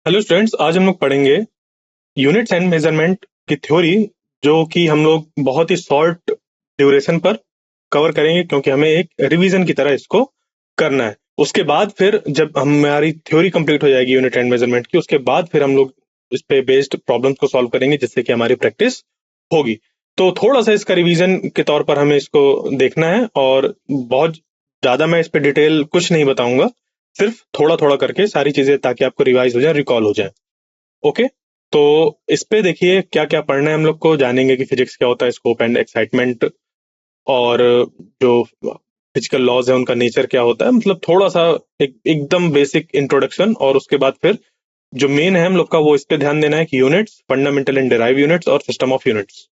Hello students, आज हम लोग पढ़ेंगे यूनिट्स एंड मेजरमेंट की थ्योरी, जो कि हम लोग बहुत ही शॉर्ट ड्यूरेशन पर कवर करेंगे क्योंकि हमें एक रिवीजन की तरह इसको करना है। उसके बाद फिर जब हमारी थ्योरी कंप्लीट हो जाएगी यूनिट एंड मेजरमेंट की, उसके बाद फिर हम लोग इस पे बेस्ड प्रॉब्लम्स को सॉल्व करेंगे जिससे कि हमारी प्रैक्टिस होगी। तो थोड़ा सा इसका रिवीजन के तौर पर हमें इसको देखना है, और बहुत ज्यादा मैं इस पे डिटेल कुछ नहीं बताऊंगा, सिर्फ थोड़ा थोड़ा करके सारी चीजें, ताकि आपको रिवाइज हो जाए, रिकॉल हो जाए। ओके। तो इस पे देखिए क्या क्या पढ़ना है। हम लोग को जानेंगे कि फिजिक्स क्या होता है, स्कोप एंड एक्साइटमेंट, और जो फिजिकल लॉज है उनका नेचर क्या होता है, मतलब थोड़ा सा एकदम बेसिक इंट्रोडक्शन। और उसके बाद फिर जो मेन है हम लोग का, वो इस पे ध्यान देना है कि units, fundamental and derive units और सिस्टम ऑफ यूनिट्स।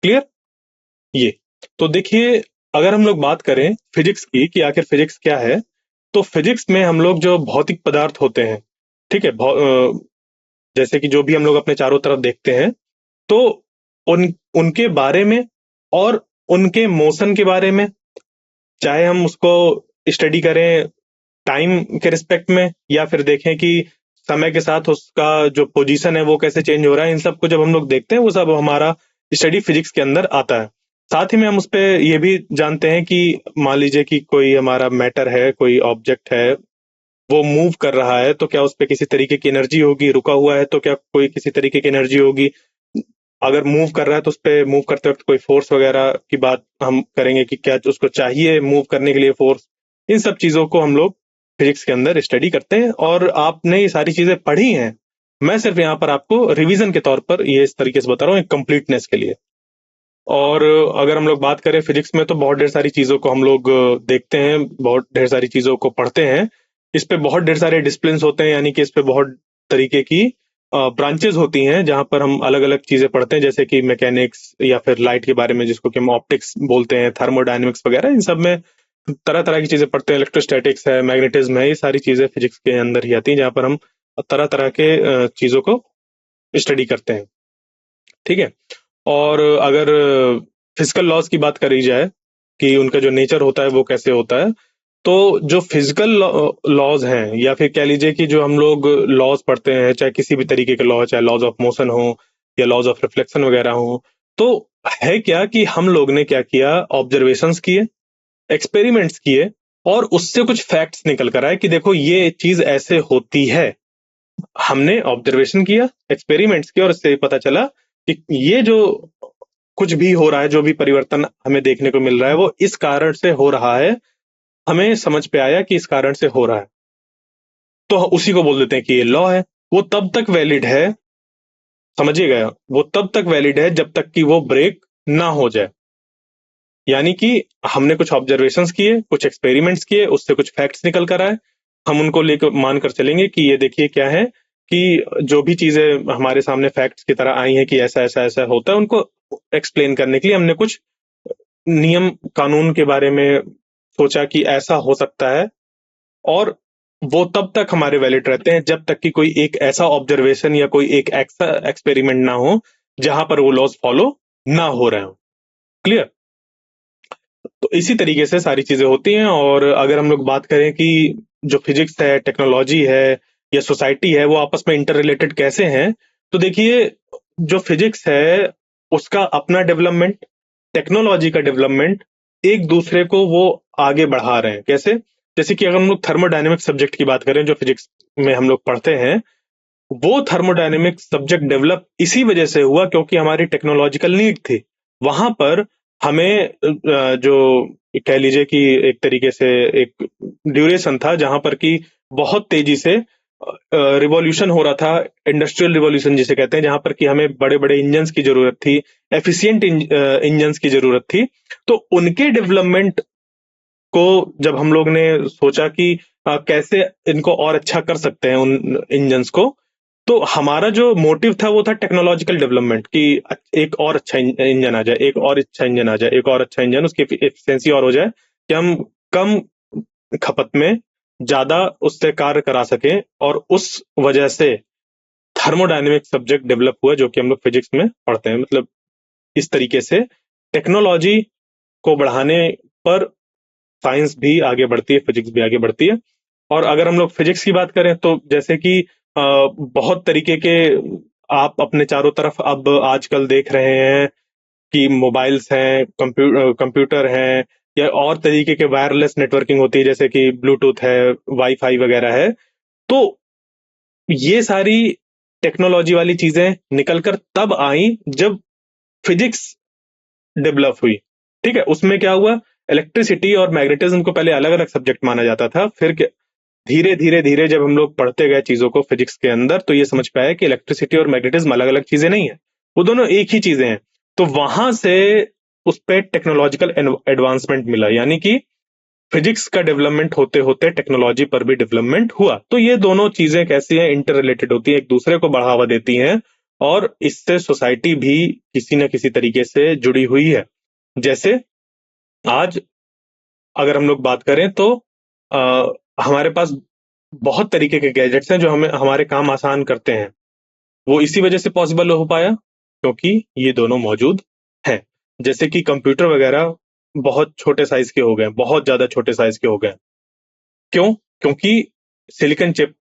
क्लियर? ये तो देखिए, अगर हम लोग बात करें फिजिक्स की कि आखिर फिजिक्स क्या है, तो फिजिक्स में हम लोग जो भौतिक पदार्थ होते हैं, ठीक है, जैसे कि जो भी हम लोग अपने चारों तरफ देखते हैं, तो उन उनके बारे में और उनके मोशन के बारे में, चाहे हम उसको स्टडी करें टाइम के रिस्पेक्ट में, या फिर देखें कि समय के साथ उसका जो पोजीशन है वो कैसे चेंज हो रहा है, इन सब को जब हम लोग देखते हैं वो सब हमारा स्टडी फिजिक्स के अंदर आता है। साथ ही में हम उस पे ये भी जानते हैं कि मान लीजिए कि कोई हमारा मैटर है, कोई ऑब्जेक्ट है, वो मूव कर रहा है, तो क्या उस पे किसी तरीके की एनर्जी होगी, रुका हुआ है तो क्या कोई किसी तरीके की एनर्जी होगी, अगर मूव कर रहा है तो उस पे मूव करते वक्त कोई फोर्स वगैरह की बात हम करेंगे कि क्या उसको चाहिए मूव करने के लिए फोर्स। इन सब चीजों को हम लोग फिजिक्स के अंदर स्टडी करते हैं, और आपने ये सारी चीजें पढ़ी हैं। मैं सिर्फ यहाँ पर आपको रिवीजन के तौर पर ये इस तरीके से बता रहा हूँ, एक कंप्लीटनेस के लिए। और अगर हम लोग बात करें फिजिक्स में, तो बहुत ढेर सारी चीजों को हम लोग देखते हैं, बहुत ढेर सारी चीजों को पढ़ते हैं। इस पे बहुत ढेर सारे डिसिप्लिन होते हैं, यानी कि इस पे बहुत तरीके की ब्रांचेस होती हैं जहां पर हम अलग अलग चीजें पढ़ते हैं, जैसे कि मैकेनिक्स, या फिर लाइट के बारे में जिसको कि हम ऑप्टिक्स बोलते हैं, थर्मोडायनेमिक्स वगैरह, इन सब में तरह तरह की चीजें पढ़ते हैं। इलेक्ट्रोस्टैटिक्स है, मैग्नेटिज्म है, ये सारी चीजें फिजिक्स के अंदर ही आती हैं, जहां पर हम तरह तरह के चीजों को स्टडी करते हैं। ठीक है। और अगर फिजिकल लॉज की बात करी जाए कि उनका जो नेचर होता है वो कैसे होता है, तो जो फिजिकल लॉज हैं, या फिर कह लीजिए कि जो हम लोग लॉज पढ़ते हैं, चाहे किसी भी तरीके के लॉ, चाहे लॉज ऑफ मोशन हो या लॉज ऑफ रिफ्लेक्शन वगैरह हो, तो है क्या कि हम लोग ने क्या किया, ऑब्जर्वेशंस किए, एक्सपेरिमेंट्स किए, और उससे कुछ फैक्ट्स निकल कर आए कि देखो ये चीज ऐसे होती है। हमने ऑब्जर्वेशन किया, एक्सपेरिमेंट्स किया, और इससे पता चला कि ये जो कुछ भी हो रहा है, जो भी परिवर्तन हमें देखने को मिल रहा है, वो इस कारण से हो रहा है। हमें समझ पे आया कि इस कारण से हो रहा है, तो उसी को बोल देते हैं कि ये लॉ है। वो तब तक वैलिड है, समझिएगा, वो तब तक वैलिड है जब तक कि वो ब्रेक ना हो जाए। यानी कि हमने कुछ ऑब्जर्वेशंस किए, कुछ एक्सपेरिमेंट्स किए, उससे कुछ फैक्ट्स निकल कर आए, हम उनको लेकर मानकर चलेंगे कि ये देखिए क्या है, कि जो भी चीजें हमारे सामने फैक्ट्स की तरह आई हैं कि ऐसा ऐसा ऐसा होता है, उनको एक्सप्लेन करने के लिए हमने कुछ नियम कानून के बारे में सोचा कि ऐसा हो सकता है। और वो तब तक हमारे वैलिड रहते हैं जब तक कि कोई एक ऐसा ऑब्जर्वेशन या कोई एक ऐसा एक्सपेरिमेंट ना हो जहां पर वो लॉज फॉलो ना हो रहे हो। क्लियर? तो इसी तरीके से सारी चीजें होती हैं। और अगर हम लोग बात करें कि जो फिजिक्स है, टेक्नोलॉजी है, या सोसाइटी है, वो आपस में इंटर रिलेटेड कैसे हैं, तो देखिए, जो फिजिक्स है उसका अपना डेवलपमेंट, टेक्नोलॉजी का डेवलपमेंट, एक दूसरे को वो आगे बढ़ा रहे हैं। कैसे? जैसे कि अगर हम लोग थर्मोडायनेमिक सब्जेक्ट की बात करें, जो फिजिक्स में हम लोग पढ़ते हैं, वो थर्मोडायनेमिक सब्जेक्ट डेवलप इसी वजह से हुआ क्योंकि हमारी टेक्नोलॉजिकल नीड थी। वहां पर हमें जो कह लीजिए कि एक तरीके से एक ड्यूरेशन था जहां पर कि बहुत तेजी से रिवॉल्यूशन हो रहा था, इंडस्ट्रियल रिवॉल्यूशन जिसे कहते हैं, जहां पर कि हमें बड़े बड़े इंजन्स की जरूरत थी, एफिशिएंट इंजन्स की जरूरत थी। तो उनके डेवलपमेंट को जब हम लोग ने सोचा कि कैसे इनको और अच्छा कर सकते हैं उन इंजन्स को, तो हमारा जो मोटिव था वो था टेक्नोलॉजिकल डेवलपमेंट, कि एक और अच्छा इंजन आ जाए, एक और अच्छा इंजन आ जाए, एक और अच्छा इंजन, उसकी एफिशिएंसी और हो जाए, कि हम कम खपत में ज्यादा उससे कार्य करा सकें। और उस वजह से थर्मोडायनेमिक सब्जेक्ट डेवलप हुआ, जो कि हम लोग फिजिक्स में पढ़ते हैं। मतलब इस तरीके से टेक्नोलॉजी को बढ़ाने पर साइंस भी आगे बढ़ती है, फिजिक्स भी आगे बढ़ती है। और अगर हम लोग फिजिक्स की बात करें, तो जैसे कि बहुत तरीके के आप अपने चारों तरफ अब आजकल देख रहे हैं कि मोबाइल्स हैं, कंप्यूटर हैं, या और तरीके के वायरलेस नेटवर्किंग होती है, जैसे कि ब्लूटूथ है, वाईफाई वगैरह है। तो ये सारी टेक्नोलॉजी वाली चीजें निकलकर तब आई जब फिजिक्स डेवलप हुई। ठीक है, उसमें क्या हुआ, इलेक्ट्रिसिटी और मैग्नेटिज्म को पहले अलग अलग सब्जेक्ट माना जाता था, फिर धीरे धीरे धीरे जब हम लोग पढ़ते गए चीजों को फिजिक्स के अंदर, तो ये समझ पाया कि इलेक्ट्रिसिटी और मैग्नेटिज्म अलग अलग चीजें नहीं है, वो दोनों एक ही चीजें हैं। तो वहां से उस पर टेक्नोलॉजिकल एडवांसमेंट मिला, यानी कि फिजिक्स का डेवलपमेंट होते होते टेक्नोलॉजी पर भी डेवलपमेंट हुआ। तो ये दोनों चीजें कैसी हैं, इंटर रिलेटेड होती हैं, एक दूसरे को बढ़ावा देती हैं, और इससे सोसाइटी भी किसी न किसी तरीके से जुड़ी हुई है। जैसे आज अगर हम लोग बात करें तो आ, हमारे पास बहुत तरीके के गैजेट्स हैं जो हमें हमारे काम आसान करते हैं। वो इसी वजह से पॉसिबल हो पाया क्योंकि ये दोनों मौजूद हैं। जैसे कि कंप्यूटर वगैरह बहुत छोटे साइज के हो गए, बहुत ज्यादा छोटे साइज के हो गए। क्यों? क्योंकि सिलिकॉन चिप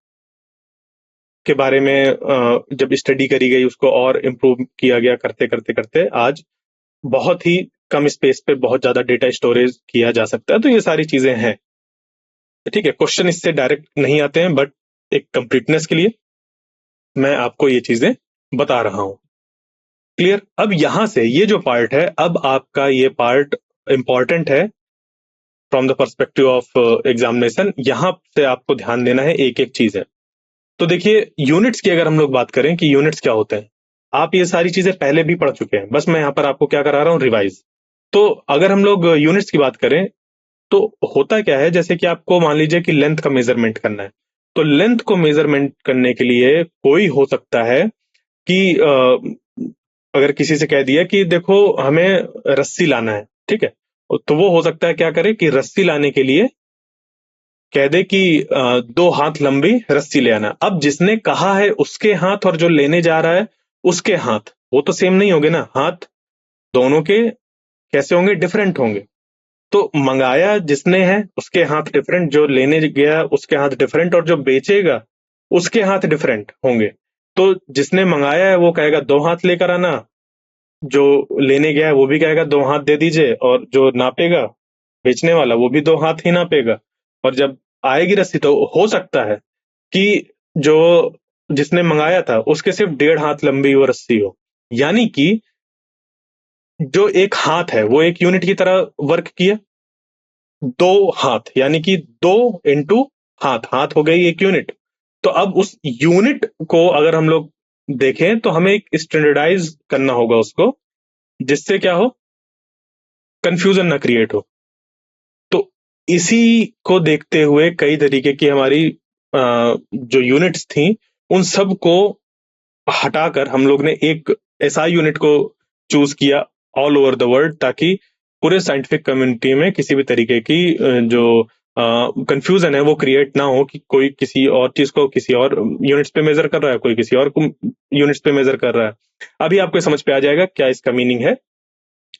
के बारे में जब स्टडी करी गई, उसको और इम्प्रूव किया गया करते करते करते आज बहुत ही कम स्पेस पे बहुत ज्यादा डेटा स्टोरेज किया जा सकता है। तो ये सारी चीजें हैं। ठीक है, क्वेश्चन इससे डायरेक्ट नहीं आते हैं, बट एक कंप्लीटनेस के लिए मैं आपको ये चीजें बता रहा हूं। क्लियर? अब यहां से ये जो पार्ट है, अब आपका ये पार्ट इंपॉर्टेंट है from the perspective of examination. यहां से आपको ध्यान देना है, एक एक चीज है। तो देखिए, यूनिट्स की अगर हम लोग बात करें कि यूनिट्स क्या होते हैं, आप ये सारी चीजें पहले भी पढ़ चुके हैं, बस मैं यहाँ पर आपको क्या करा रहा हूँ, रिवाइज। तो अगर हम लोग यूनिट्स की बात करें तो होता क्या है, जैसे कि आपको मान लीजिए कि लेंथ का मेजरमेंट करना है। तो लेंथ को मेजरमेंट करने के लिए कोई हो सकता है कि अगर किसी से कह दिया कि देखो हमें रस्सी लाना है, ठीक है, तो वो हो सकता है क्या करे कि रस्सी लाने के लिए कह दे कि 2 हाथ लंबी रस्सी ले आना। अब जिसने कहा है उसके हाथ और जो लेने जा रहा है उसके हाथ, वो तो सेम नहीं होंगे ना, हाथ दोनों के कैसे होंगे, डिफरेंट होंगे। तो मंगाया जिसने है उसके हाथ डिफरेंट, जो लेने गया उसके हाथ डिफरेंट, और जो बेचेगा उसके हाथ डिफरेंट होंगे। तो जिसने मंगाया है वो कहेगा 2 हाथ लेकर आना, जो लेने गया है वो भी कहेगा 2 हाथ दे दीजिए, और जो नापेगा बेचने वाला वो भी 2 हाथ ही नापेगा। और जब आएगी रस्सी तो हो सकता है कि जो जिसने मंगाया था उसके सिर्फ 1.5 हाथ लंबी वो रस्सी हो, यानी कि जो एक हाथ है वो एक यूनिट की तरह वर्क किया। 2 हाथ यानी कि 2 इंटू हाथ, हाथ हो गई एक यूनिट। तो अब उस यूनिट को अगर हम लोग देखें तो हमें एक स्टैंडर्डाइज करना होगा उसको, जिससे क्या हो, कंफ्यूजन ना क्रिएट हो। तो इसी को देखते हुए कई तरीके की हमारी जो यूनिट्स थी उन सब को हटाकर हम लोग ने एक ऐसा यूनिट को चूज किया ऑल ओवर द वर्ल्ड, ताकि पूरे साइंटिफिक कम्युनिटी में किसी भी तरीके की जो कंफ्यूजन है वो क्रिएट ना हो कि कोई किसी और चीज को किसी और यूनिट्स पे मेजर कर रहा है, कोई किसी और यूनिट्स पे मेजर कर रहा है। अभी आपको समझ पे आ जाएगा क्या इसका मीनिंग है।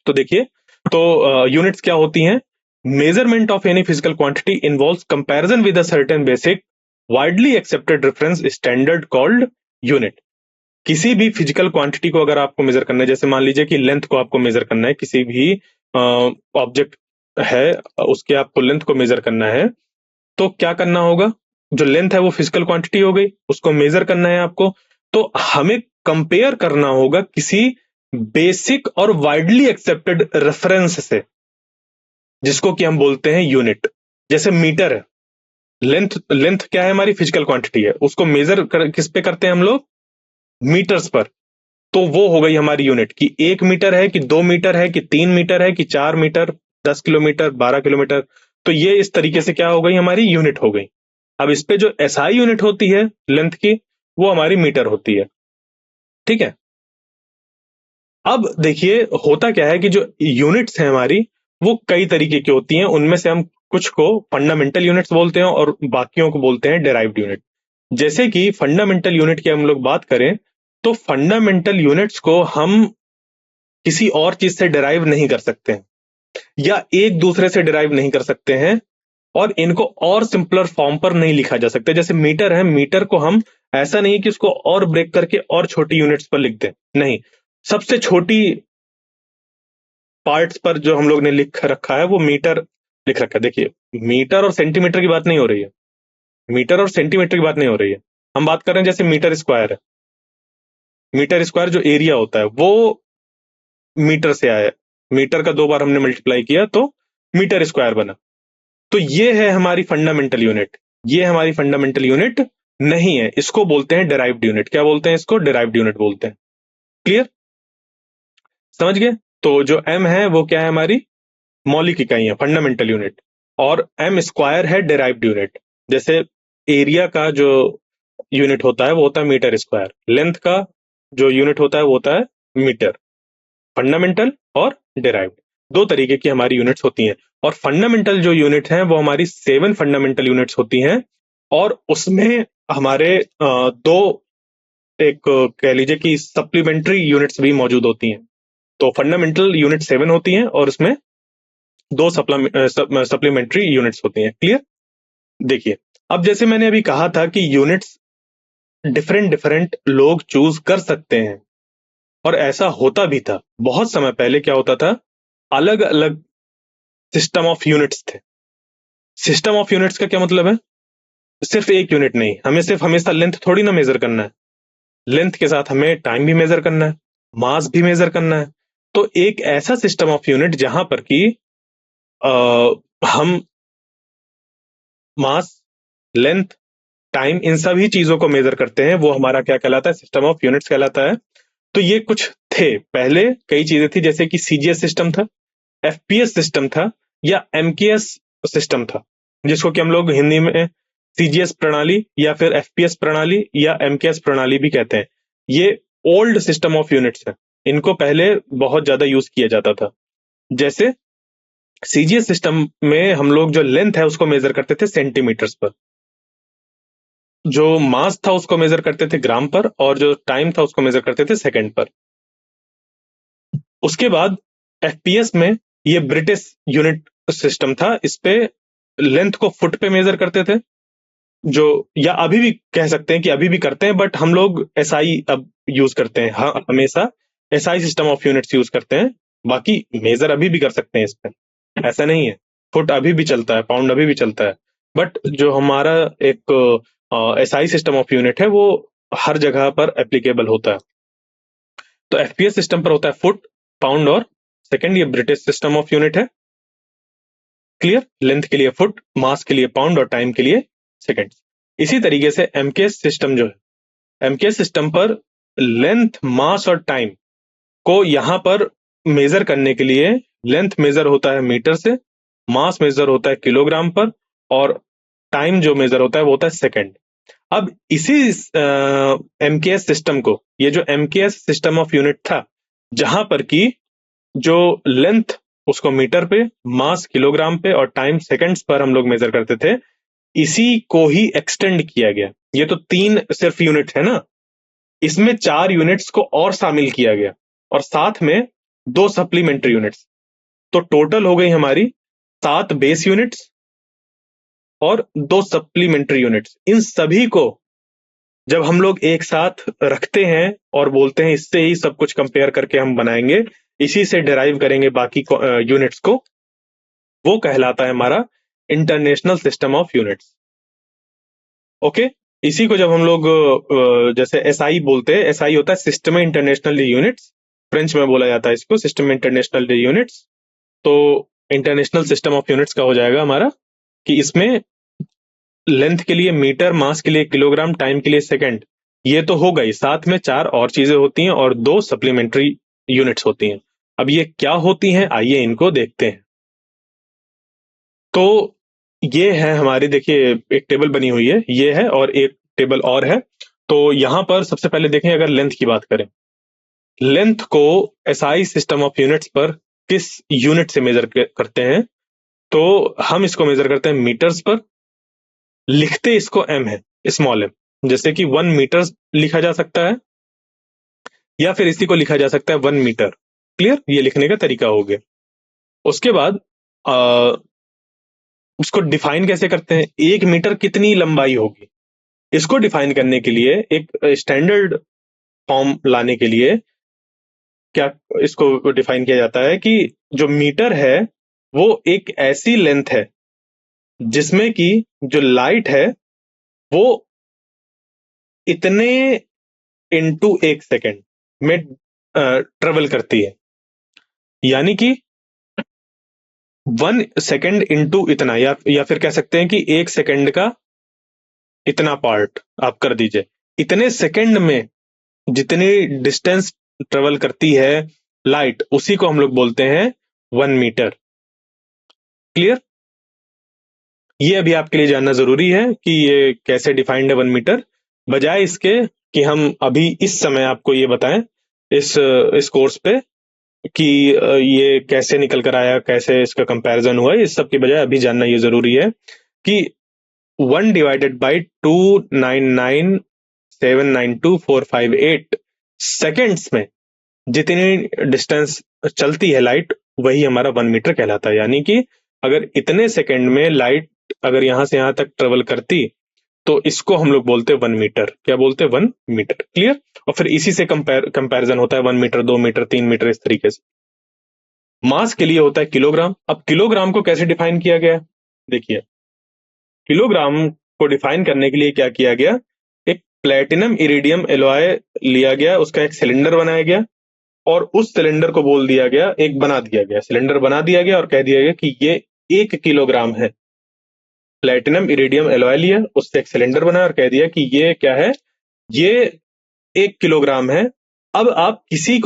तो देखिए, तो यूनिट्स क्या होती हैं? Measurement of any physical quantity involves comparison with a certain basic widely accepted reference standard called unit. किसी भी फिजिकल क्वांटिटी को अगर आपको मेजर करना है, जैसे मान लीजिए कि लेंथ को आपको मेजर करना है, किसी भी ऑब्जेक्ट है उसके आपको लेंथ को मेजर करना है, तो क्या करना होगा, जो लेंथ है वो फिजिकल क्वांटिटी हो गई, उसको मेजर करना है आपको। तो हमें कंपेयर करना होगा किसी बेसिक और वाइडली एक्सेप्टेड रेफरेंस से, जिसको कि हम बोलते हैं यूनिट। जैसे मीटर है, लेंथ लेंथ क्या है, हमारी फिजिकल क्वांटिटी है, उसको मेजर किस पे करते हैं हम लोग, मीटर्स पर। तो वो हो गई हमारी यूनिट कि 1 मीटर है कि 2 मीटर है कि 3 मीटर है कि 4 मीटर, 10 किलोमीटर, 12 किलोमीटर। तो ये इस तरीके से क्या हो गई, हमारी यूनिट हो गई। अब इस पे जो एसआई यूनिट होती है लेंथ की, वो हमारी मीटर होती है। ठीक है, अब देखिए होता क्या है कि जो यूनिट्स हैं हमारी, वो कई तरीके की होती हैं। उनमें से हम कुछ को फंडामेंटल यूनिट्स बोलते हैं और बाकियों को बोलते हैं डेराइव्ड यूनिट। जैसे कि फंडामेंटल यूनिट की हम लोग बात करें, तो फंडामेंटल यूनिट्स को हम किसी और चीज से डिराइव नहीं कर सकते हैं, या एक दूसरे से डिराइव नहीं कर सकते हैं, और इनको और सिंपलर फॉर्म पर नहीं लिखा जा सकता। जैसे मीटर है, मीटर को हम ऐसा नहीं है कि उसको और ब्रेक करके और छोटी यूनिट्स पर लिख दें, नहीं, सबसे छोटी पार्ट्स पर जो हम लोग ने लिख रखा है वो मीटर लिख रखा है। देखिए, मीटर और सेंटीमीटर की बात नहीं हो रही है, मीटर और सेंटीमीटर की बात नहीं हो रही है, हम बात कर रहे हैं जैसे मीटर स्क्वायर है, मीटर स्क्वायर जो एरिया होता है वो मीटर से आया है, मीटर का 2 बार हमने मल्टीप्लाई किया तो मीटर स्क्वायर बना। तो ये है हमारी फंडामेंटल यूनिट, ये हमारी फंडामेंटल यूनिट नहीं है, इसको बोलते हैं डिराइव्ड यूनिट। क्या बोलते हैं इसको? डिराइव्ड यूनिट बोलते हैं। क्लियर? समझ गए? तो जो एम है वो क्या है? हमारी मौलिक इकाई है, फंडामेंटल यूनिट, और एम स्क्वायर है डिराइव्ड यूनिट। जैसे एरिया का जो यूनिट होता है वो होता है मीटर स्क्वायर, लेंथ का जो यूनिट होता है वो होता है मीटर। फंडामेंटल और डिराइव्ड, दो तरीके की हमारी यूनिट्स होती हैं। और फंडामेंटल जो यूनिट हैं वो हमारी 7 फंडामेंटल यूनिट्स होती हैं, और उसमें हमारे दो, एक कह लीजिए कि सप्लीमेंट्री यूनिट्स भी मौजूद होती हैं। तो फंडामेंटल यूनिट 7 होती हैं और उसमें दो सप्लीमेंट्री यूनिट्स होती हैं। क्लियर? देखिए, अब जैसे मैंने अभी कहा था कि यूनिट्स डिफरेंट डिफरेंट लोग चूज कर सकते हैं, और ऐसा होता भी था। बहुत समय पहले क्या होता था, अलग अलग सिस्टम ऑफ यूनिट्स थे। सिस्टम ऑफ यूनिट्स का क्या मतलब है? सिर्फ एक यूनिट नहीं, हमें सिर्फ हमेशा लेंथ थोड़ी ना मेजर करना है, लेंथ के साथ हमें टाइम भी मेजर करना है, मास भी मेजर करना है। तो एक ऐसा सिस्टम ऑफ यूनिट जहां पर कि हम मास, लेंथ, टाइम, इन सभी चीजों को मेजर करते हैं, वो हमारा क्या कहलाता है? सिस्टम ऑफ यूनिट्स कहलाता है। तो ये कुछ थे पहले, कई चीजें थी, जैसे कि सीजीएस सिस्टम था, एफपीएस सिस्टम था, या एमकेएस सिस्टम था, जिसको कि हम लोग हिंदी में सीजीएस प्रणाली या फिर एफपीएस प्रणाली या एमकेएस प्रणाली भी कहते हैं। ये ओल्ड सिस्टम ऑफ यूनिट्स है, इनको पहले बहुत ज्यादा यूज किया जाता था। जैसे सीजीएस सिस्टम में हम लोग जो लेंथ है उसको मेजर करते थे सेंटीमीटर्स पर, जो मास था उसको मेजर करते थे ग्राम पर, और जो टाइम था उसको मेजर करते थे सेकंड पर। उसके बाद एफपीएस में ये ब्रिटिश यूनिट सिस्टम था, इस पे लेंथ को फुट पे मेजर करते थे, जो, या अभी भी कह सकते हैं कि अभी भी करते हैं, बट हम लोग एसआई अब यूज करते हैं, हाँ, हमेशा SI system of units use करते हैं। बाकी मेजर अभी भी कर सकते हैं इस पे, ऐसा नहीं है, फुट अभी भी चलता है, पाउंड अभी भी चलता है, बट जो हमारा एक एसआई सिस्टम ऑफ यूनिट है वो हर जगह पर एप्लीकेबल होता है। तो एफपीएस सिस्टम पर होता है फुट, पाउंड और सेकंड, ये ब्रिटिश सिस्टम ऑफ यूनिट है। क्लियर? लेंथ के लिए फुट, मास के लिए पाउंड और टाइम के लिए सेकंड। इसी तरीके से एमकेएस सिस्टम जो है, एमकेएस सिस्टम पर लेंथ, मास और टाइम को यहां पर मेजर करने के लिए लेंथ मेजर होता है मीटर से, मास मेजर होता है किलोग्राम पर, और टाइम जो मेजर होता है वो होता है सेकंड। अब इसी एमकेएस सिस्टम को, ये जो एमकेएस सिस्टम ऑफ यूनिट था, जहां पर की जो लेंथ उसको मीटर पे, मास किलोग्राम पे और टाइम सेकंड्स पर हम लोग मेजर करते थे, इसी को ही एक्सटेंड किया गया। ये तो 3 सिर्फ यूनिट है ना, इसमें 4 यूनिट्स को और शामिल किया गया, और साथ में 2 सप्लीमेंट्री यूनिट्स। तो टोटल हो गई हमारी 7 बेस यूनिट्स और 2 सप्लीमेंट्री यूनिट्स। इन सभी को जब हम लोग एक साथ रखते हैं और बोलते हैं इससे ही सब कुछ कंपेयर करके हम बनाएंगे, इसी से डिराइव करेंगे बाकी यूनिट्स को, वो कहलाता है हमारा international system of units. Okay? इसी को जब हम लोग जैसे एसआई बोलते हैं, एसआई होता है सिस्टम में इंटरनेशनल यूनिट्स, फ्रेंच में बोला जाता है इसको सिस्टम में इंटरनेशनल यूनिट्स। तो इंटरनेशनल सिस्टम ऑफ यूनिट्स का हो जाएगा हमारा कि इसमें लेंथ के लिए मीटर, मास के लिए किलोग्राम, टाइम के लिए सेकंड, ये तो हो गई, साथ में 4 और चीजें होती हैं और 2 सप्लीमेंट्री यूनिट्स होती हैं। अब ये क्या होती हैं, आइए इनको देखते हैं। तो ये है हमारी, देखिए एक टेबल बनी हुई है, ये है, और एक टेबल और है। तो यहां पर सबसे पहले देखें, अगर लेंथ की बात करें, लेंथ को एसआई सिस्टम ऑफ यूनिट्स पर किस यूनिट से मेजर करते हैं, तो हम इसको मेजर करते हैं मीटर्स पर। लिखते इसको एम है, स्मॉल एम, जैसे कि 1 मीटर लिखा जा सकता है, या फिर इसी को लिखा जा सकता है 1 मीटर। क्लियर? ये लिखने का तरीका हो गया। उसके बाद उसको डिफाइन कैसे करते हैं, 1 मीटर कितनी लंबाई होगी, इसको डिफाइन करने के लिए एक स्टैंडर्ड फॉर्म लाने के लिए क्या इसको डिफाइन किया जाता है कि जो मीटर है वो एक ऐसी लेंथ है जिसमें कि जो लाइट है वो इतने इनटू एक सेकेंड में ट्रेवल करती है, यानी कि 1 सेकेंड इनटू इतना, या फिर कह सकते हैं कि 1 सेकेंड का इतना पार्ट आप कर दीजिए। इतने सेकेंड में जितनी डिस्टेंस ट्रेवल करती है लाइट, उसी को हम लोग बोलते हैं 1 मीटर। क्लियर? ये अभी आपके लिए जानना जरूरी है कि ये कैसे डिफाइंड है 1 मीटर, बजाय इसके कि हम अभी इस समय आपको ये बताएं इस कोर्स पे कि ये कैसे निकल कर आया, कैसे इसका कंपैरिजन हुआ। इस सब की बजाय अभी जानना ये जरूरी है कि 1/299,792,458 सेकेंड्स में जितनी डिस्टेंस चलती है लाइट, वही हमारा 1 मीटर कहलाता है। यानी कि अगर इतने सेकेंड में लाइट अगर यहां से यहां तक ट्रेवल करती तो इसको हम लोग बोलते हैं 1 मीटर। क्या बोलते हैं? 1 मीटर। क्लियर? और फिर इसी से कंपैरिजन होता है 1 मीटर, 2 मीटर, 3 मीटर, इस तरीके से। मास के लिए होता है किलोग्राम। अब किलोग्राम को कैसे डिफाइन किया गया है? देखिए, किलोग्राम को डिफाइन करने के लिए क्या किया गया, एक प्लेटिनम इरिडियम एलॉय लिया गया, उसका एक सिलेंडर बनाया गया और उस सिलेंडर को बोल दिया गया, एक बना दिया गया, सिलेंडर बना दिया गया और कह दिया गया कि ये 1 किलोग्राम है। प्लेटिनम इरिडियम एलॉय लिया, उससे एक सिलेंडर बनाया और कह दिया कि ये क्या है, ये 1 किलोग्राम है। अब आप किसी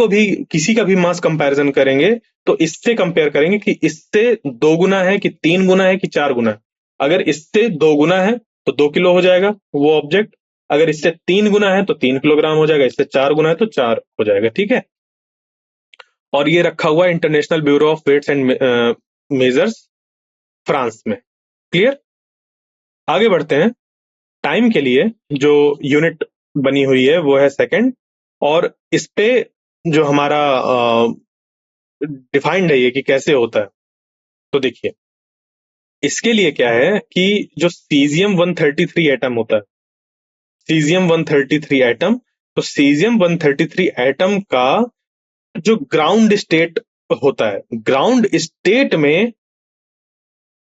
का भी मास कंपैरिजन करेंगे तो इससे कंपेयर करेंगे कि इससे 2 गुना है कि 3 गुना है कि 4 गुना है। अगर इससे 2 गुना है तो 2 किलो हो जाएगा वो ऑब्जेक्ट। अगर इससे 3 गुना है तो 3 किलोग्राम हो जाएगा। इससे 4 गुना है तो 4 हो जाएगा। ठीक है? और ये रखा हुआ international bureau of weights and measures, France में। क्लियर? आगे बढ़ते हैं। टाइम के लिए जो यूनिट बनी हुई है वो है सेकंड, और इस पे जो हमारा डिफाइंड है ये कि कैसे होता है। तो देखिए, इसके लिए क्या है कि जो सीजियम 133 एटम होता है, सीजियम 133 एटम, तो सीजियम 133 एटम का जो ग्राउंड स्टेट होता है, ग्राउंड स्टेट में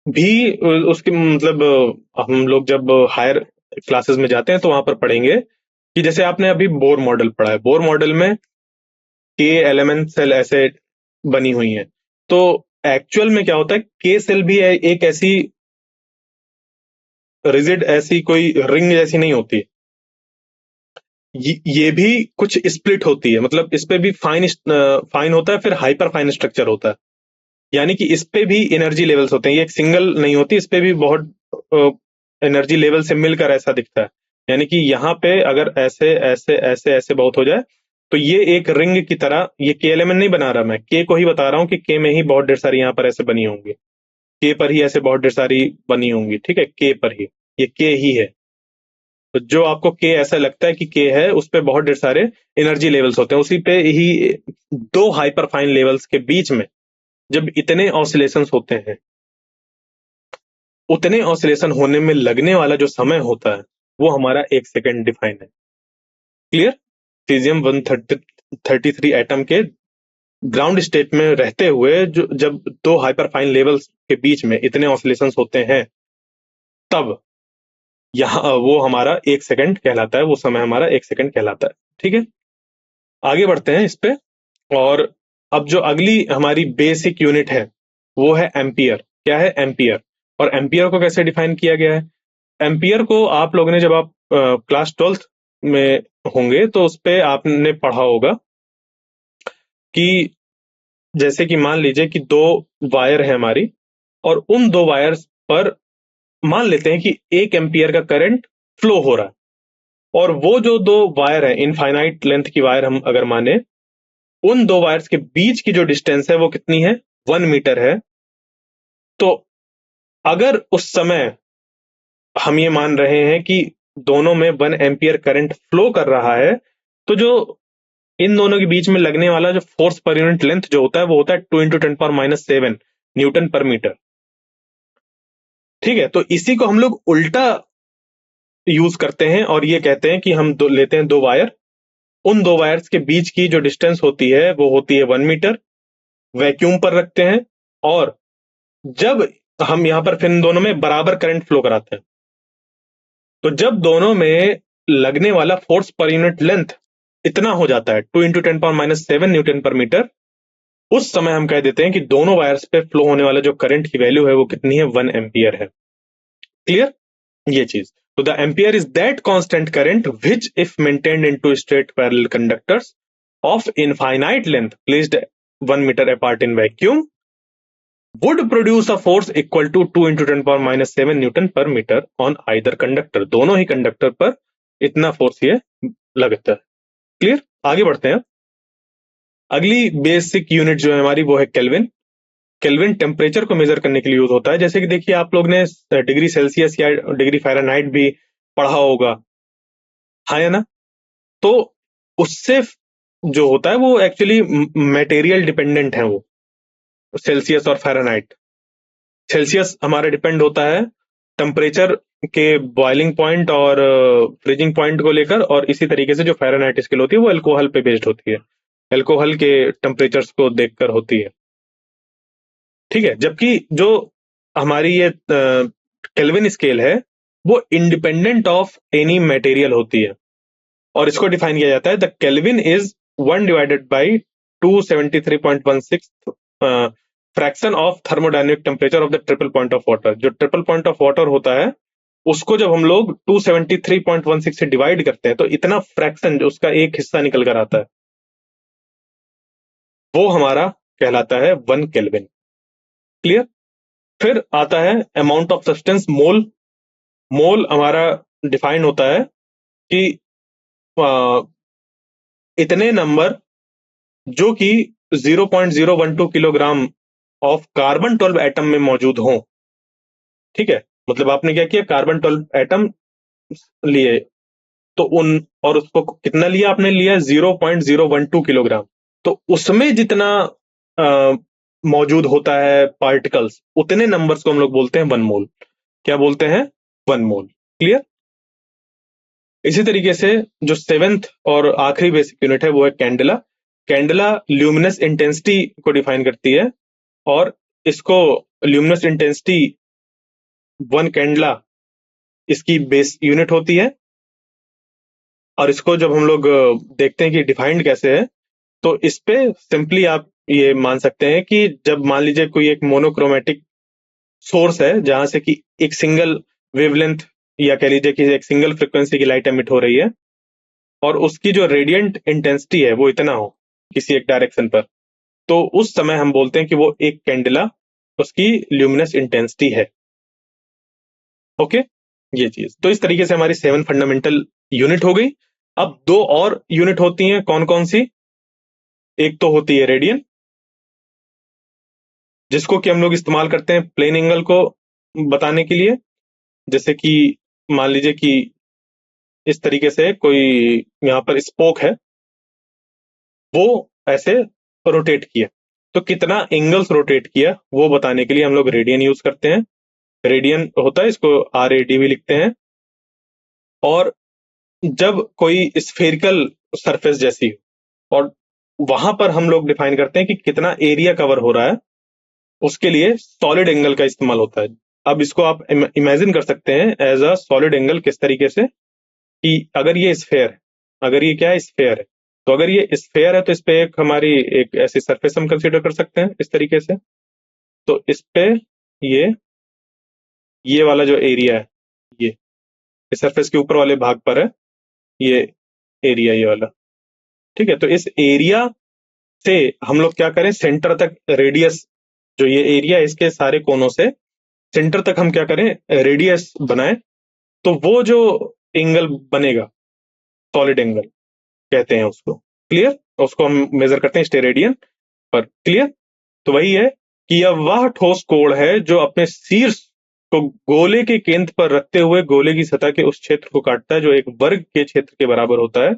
भी उसके मतलब हम लोग जब हायर क्लासेस में जाते हैं तो वहां पर पढ़ेंगे कि जैसे आपने अभी बोर मॉडल पढ़ा है, बोर मॉडल में के एलिमेंट सेल ऐसे बनी हुई हैं। तो एक्चुअल में क्या होता है, के सेल भी एक ऐसी रिजिड, ऐसी कोई रिंग जैसी नहीं होती। ये भी कुछ स्प्लिट होती है, मतलब इस पे भी फाइन फाइन होता है, फिर हाइपर फाइन स्ट्रक्चर होता है। यानी कि इस पे भी एनर्जी लेवल्स होते हैं, ये एक सिंगल नहीं होती, इस पे भी बहुत एनर्जी लेवल से मिलकर ऐसा दिखता है। यानी कि यहाँ पे अगर ऐसे ऐसे ऐसे ऐसे बहुत हो जाए तो ये एक रिंग की तरह, ये के एलिमेंट नहीं बना रहा, मैं के को ही बता रहा हूँ कि के में ही बहुत ढेर सारी यहाँ पर ऐसे बनी होंगी, के पर ही ऐसे बहुत ढेर सारी बनी होंगी। ठीक है? के पर ही, ये के ही है। तो जो आपको के ऐसा लगता है कि के है, उस पे बहुत ढेर सारे एनर्जी लेवल्स होते हैं। उसी पे ही दो हाइपर फाइन लेवल्स के बीच में जब इतने ऑसिलेशंस होते हैं, उतने ऑसिलेशन होने में लगने वाला जो समय होता है वो हमारा 1 सेकेंड डिफाइन है। क्लियर? सीजियम 133 एटम के ग्राउंड स्टेट में रहते हुए जो जब दो हाइपर फाइन लेवल्स के बीच में इतने ऑसिलेशंस होते हैं, तब यहाँ वो हमारा 1 सेकेंड कहलाता है, वो समय हमारा 1 सेकेंड कहलाता है। ठीक है? आगे बढ़ते हैं इस पे। और अब जो अगली हमारी बेसिक यूनिट है वो है एम्पियर। क्या है? एम्पियर। और एम्पियर को कैसे डिफाइन किया गया है? एम्पियर को आप लोगों ने जब आप क्लास 12th में होंगे तो उस पे आपने पढ़ा होगा कि जैसे कि मान लीजिए कि दो वायर है हमारी, और उन दो वायर्स पर मान लेते हैं कि 1 एम्पियर का करंट फ्लो हो रहा है, और वो जो दो वायर है, इनफाइनाइट लेंथ की वायर हम अगर माने, उन दो वायर्स के बीच की जो डिस्टेंस है वो कितनी है? 1 मीटर है। तो अगर उस समय हम ये मान रहे हैं कि दोनों में 1 एम्पियर करंट फ्लो कर रहा है, तो जो इन दोनों के बीच में लगने वाला जो फोर्स पर यूनिट लेंथ जो होता है वो होता है 2 × 10⁻⁷ न्यूटन पर मीटर। ठीक है? तो इसी को हम लोग उल्टा यूज करते हैं और ये कहते हैं कि हम लेते हैं 2 वायर, उन 2 वायर्स के बीच की जो डिस्टेंस होती है वो होती है 1 मीटर, वैक्यूम पर रखते हैं, और जब हम यहाँ पर फिर इन दोनों में बराबर करंट फ्लो कराते हैं, तो जब दोनों में लगने वाला फोर्स पर यूनिट लेंथ इतना हो जाता है 2 × 10⁻⁷ न्यूटन पर मीटर, उस समय हम कह देते हैं कि दोनों वायर्स पे फ्लो होने वाला जो करंट की वैल्यू है वो कितनी है, 1 एम्पियर है। क्लियर ये चीज। तो the ampere is that constant current which if maintained into straight parallel conductors of infinite length placed 1 metre apart in vacuum would produce a force equal to 2 × 10⁻⁷ newton per metre on either conductor. दोनों ही conductor पर इतना force ये लगता है। Clear, आगे बढ़ते हैं। अगली बेसिक यूनिट जो है हमारी वो है केल्विन। केल्विन टेम्परेचर को मेजर करने के लिए यूज होता है। जैसे कि देखिए आप लोग ने डिग्री सेल्सियस या डिग्री फ़ारेनहाइट भी पढ़ा होगा, हाँ या ना? तो उससे जो होता है वो एक्चुअली मटेरियल डिपेंडेंट है, वो सेल्सियस और फ़ारेनहाइट। सेल्सियस हमारा डिपेंड होता है टेम्परेचर के बॉइलिंग पॉइंट और फ्रीजिंग पॉइंट को लेकर, और इसी तरीके से जो फ़ारेनहाइट स्केल होती है वो अल्कोहल पे बेस्ड होती है, अल्कोहल के टेम्परेचर्स को देखकर होती है। ठीक है, जबकि जो हमारी ये केल्विन स्केल है वो इंडिपेंडेंट ऑफ एनी मटेरियल होती है, और इसको डिफाइन किया जाता है the kelvin is 1 divided by 273.16 fraction of thermodynamic temperature of the triple point of water. जो ट्रिपल पॉइंट ऑफ वाटर होता है उसको जब हम लोग 273.16 से डिवाइड करते हैं तो इतना फ्रैक्शन जो उसका एक हिस्सा निकल कर आता है वो हमारा कहलाता है 1 केल्विन। क्लियर। फिर आता है अमाउंट ऑफ सब्सटेंस, मोल। मोल हमारा डिफाइन होता है कि इतने नंबर जो कि 0.012 किलोग्राम ऑफ कार्बन 12 एटम में मौजूद हों। ठीक है, मतलब आपने क्या किया, कार्बन 12 एटम लिए, तो उन और उसको कितना लिया, आपने लिया 0.012 किलोग्राम, तो उसमें जितना मौजूद होता है पार्टिकल्स, उतने नंबर्स को हम लोग बोलते हैं 1 मोल। क्या बोलते हैं, 1 मोल। क्लियर। इसी तरीके से जो 7th और आखिरी बेसिक यूनिट है वो है कैंडेला। कैंडेला ल्यूमिनस इंटेंसिटी को डिफाइन करती है, और इसको ल्यूमिनस इंटेंसिटी 1 कैंडेला इसकी बेस यूनिट होती है। और इसको जब हम लोग देखते हैं कि डिफाइंड कैसे है, तो इस पे सिंपली आप ये मान सकते हैं कि जब मान लीजिए कोई एक मोनोक्रोमेटिक सोर्स है जहां से कि एक सिंगल वेवलेंथ या कह लीजिए कि एक सिंगल फ्रीक्वेंसी की लाइट एमिट हो रही है, और उसकी जो रेडियंट इंटेंसिटी है वो इतना हो किसी एक डायरेक्शन पर, तो उस समय हम बोलते हैं कि वो एक कैंडेला उसकी ल्यूमिनस इंटेंसिटी है। ओके, ये चीज। तो इस तरीके से हमारी 7 फंडामेंटल यूनिट हो गई। अब 2 और यूनिट होती हैं, कौन कौन सी? एक तो होती है रेडियन, जिसको कि हम लोग इस्तेमाल करते हैं प्लेन एंगल को बताने के लिए। जैसे कि मान लीजिए कि इस तरीके से कोई यहाँ पर स्पोक है, वो ऐसे रोटेट किया, तो कितना एंगल्स रोटेट किया वो बताने के लिए हम लोग रेडियन यूज करते हैं। रेडियन होता है, इसको RAD भी लिखते हैं। और जब कोई स्फेरिकल सरफेस जैसी, और वहां पर हम लोग डिफाइन करते हैं कि कितना एरिया कवर हो रहा है, उसके लिए सॉलिड एंगल का इस्तेमाल होता है। अब इसको आप इमेजिन कर सकते हैं एज अ सॉलिड एंगल किस तरीके से, कि अगर ये स्फेयर है, अगर ये क्या है, स्फेयर है, तो अगर ये स्फेयर है तो इस पे एक हमारी एक ऐसी सरफेस हम कंसीडर कर सकते हैं इस तरीके से। तो इस पे ये वाला जो एरिया है, ये इस सरफेस के ऊपर वाले भाग पर है ये एरिया, ये वाला। ठीक है, तो इस एरिया से हम लोग क्या करें, सेंटर तक रेडियस, जो ये एरिया है इसके सारे कोनों से सेंटर तक हम क्या करें, रेडियस बनाएं, तो वो जो एंगल बनेगा, सॉलिड एंगल कहते हैं उसको। क्लियर, उसको हम मेजर करते हैं स्टेरेडियन पर। क्लियर। तो वही है कि यह वह ठोस कोण है जो अपने शीर्ष को गोले के केंद्र पर रखते हुए गोले की सतह के उस क्षेत्र को काटता है जो एक वर्ग के क्षेत्र के बराबर होता है।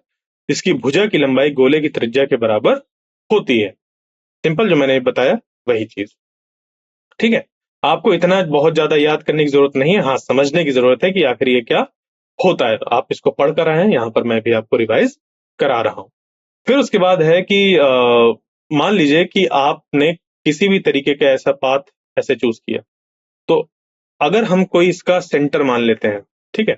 इसकी भुजा की लंबाई गोले की त्रिज्या के बराबर होती है। सिंपल जो मैंने बताया वही चीज। ठीक है, आपको इतना बहुत ज्यादा याद करने की जरूरत नहीं है, हाँ समझने की जरूरत है कि आखिर ये क्या होता है। आप इसको पढ़ कर आए हैं, यहाँ पर मैं भी आपको रिवाइज करा रहा हूँ। फिर उसके बाद है कि मान लीजिए कि आपने किसी भी तरीके का ऐसा पाथ ऐसे चूज किया, तो अगर हम कोई इसका सेंटर मान लेते हैं, ठीक है,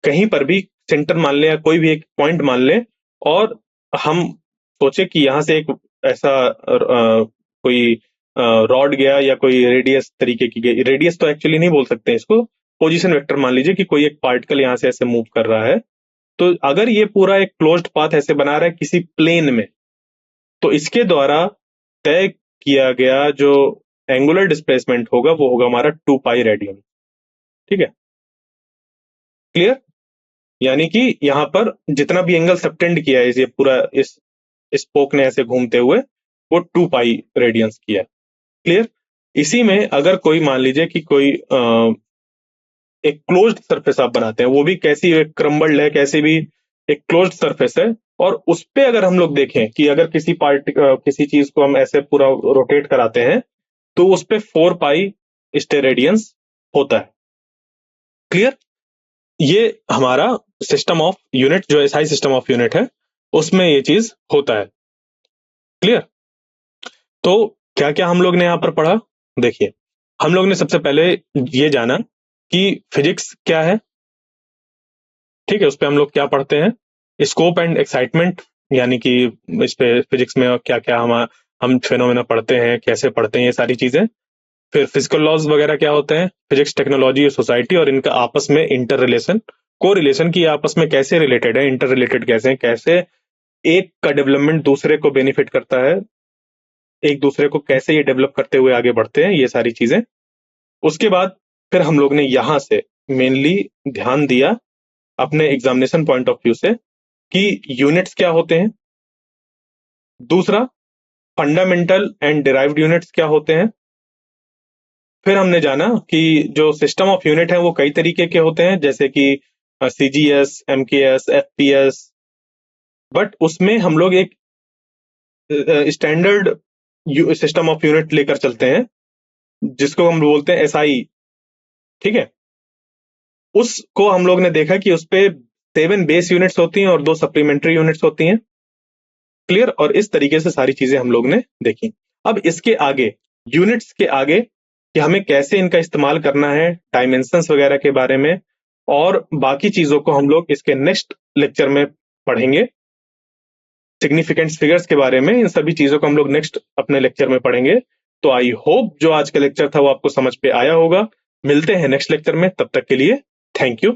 कहीं पर भी सेंटर मान ले या कोई भी एक पॉइंट मान ले, और हम सोचे कि यहाँ से एक ऐसा कोई रॉड गया या कोई रेडियस तरीके की गई, रेडियस तो एक्चुअली नहीं बोल सकते इसको, पोजीशन वेक्टर मान लीजिए कि कोई एक पार्टिकल यहाँ से ऐसे मूव कर रहा है। तो अगर ये पूरा एक क्लोज्ड पाथ ऐसे बना रहा है किसी प्लेन में, तो इसके द्वारा तय किया गया जो एंगुलर डिस्प्लेसमेंट होगा वो होगा हमारा 2 पाई रेडियन। ठीक है, क्लियर? यानी कि यहाँ पर जितना भी एंगल सबटेंड किया है ये पूरा इस स्पोक ने ऐसे घूमते हुए, वो 2 पाई रेडियंस किया है। क्लियर? इसी में अगर कोई मान लीजिए कि कोई एक क्लोज्ड सरफेस आप बनाते हैं, वो भी कैसी, एक क्रम्बल्ड है, कैसी भी एक क्लोज्ड सरफेस है, और उस पे अगर हम लोग देखें कि अगर किसी चीज को हम ऐसे पूरा रोटेट कराते हैं, तो उस पे 4 पाई स्टेरेडियंस होता है। क्लियर? ये हमारा सिस्टम ऑफ यूनिट, जो एसआई सिस्टम ऑफ यूनिट है, उसमें ये चीज होता है। क्लियर? तो क्या क्या हम लोग ने यहां पर पढ़ा, देखिए, हम लोग ने सबसे पहले ये जाना कि फिजिक्स क्या है। ठीक है, उस पर हम लोग क्या पढ़ते हैं, स्कोप एंड एक्साइटमेंट, यानी कि इस पे फिजिक्स में क्या क्या हम फेनोमेना पढ़ते हैं, कैसे पढ़ते हैं, ये सारी चीजें। फिर फिजिकल लॉज वगैरह क्या होते हैं, फिजिक्स, टेक्नोलॉजी और सोसाइटी, और इनका आपस में इंटर रिलेशन, को रिलेशन की आपस में कैसे रिलेटेड है, इंटर रिलेटेड कैसे हैं, कैसे एक का डेवलपमेंट दूसरे को बेनिफिट करता है, एक दूसरे को कैसे ये डेवलप करते हुए आगे बढ़ते हैं, ये सारी चीजें। उसके बाद फिर हम लोग ने यहां से मेनली ध्यान दिया अपने एग्जामिनेशन पॉइंट ऑफ व्यू से कि यूनिट्स क्या होते हैं। दूसरा, फंडामेंटल एंड डिराइव्ड यूनिट्स क्या होते हैं। फिर हमने जाना कि जो सिस्टम ऑफ यूनिट है वो कई तरीके के होते हैं, जैसे कि सीजीएस, एमकेएस, एफपीएस, बट उसमें हम लोग एक स्टैंडर्ड सिस्टम ऑफ यूनिट लेकर चलते हैं जिसको हम बोलते हैं एसआई। ठीक है, उसको हम लोग ने देखा कि उस पे 7 बेस यूनिट्स होती हैं और 2 सप्लीमेंट्री यूनिट्स होती हैं। क्लियर? और इस तरीके से सारी चीजें हम लोग ने देखी। अब इसके आगे, यूनिट्स के आगे, कि हमें कैसे इनका इस्तेमाल करना है, डायमेंशंस वगैरह के बारे में और बाकी चीजों को हम लोग इसके नेक्स्ट लेक्चर में पढ़ेंगे। सिग्निफिकेंट फिगर्स के बारे में, इन सभी चीजों को हम लोग नेक्स्ट अपने लेक्चर में पढ़ेंगे। तो आई होप जो आज का लेक्चर था वो आपको समझ पे आया होगा। मिलते हैं नेक्स्ट लेक्चर में, तब तक के लिए थैंक यू।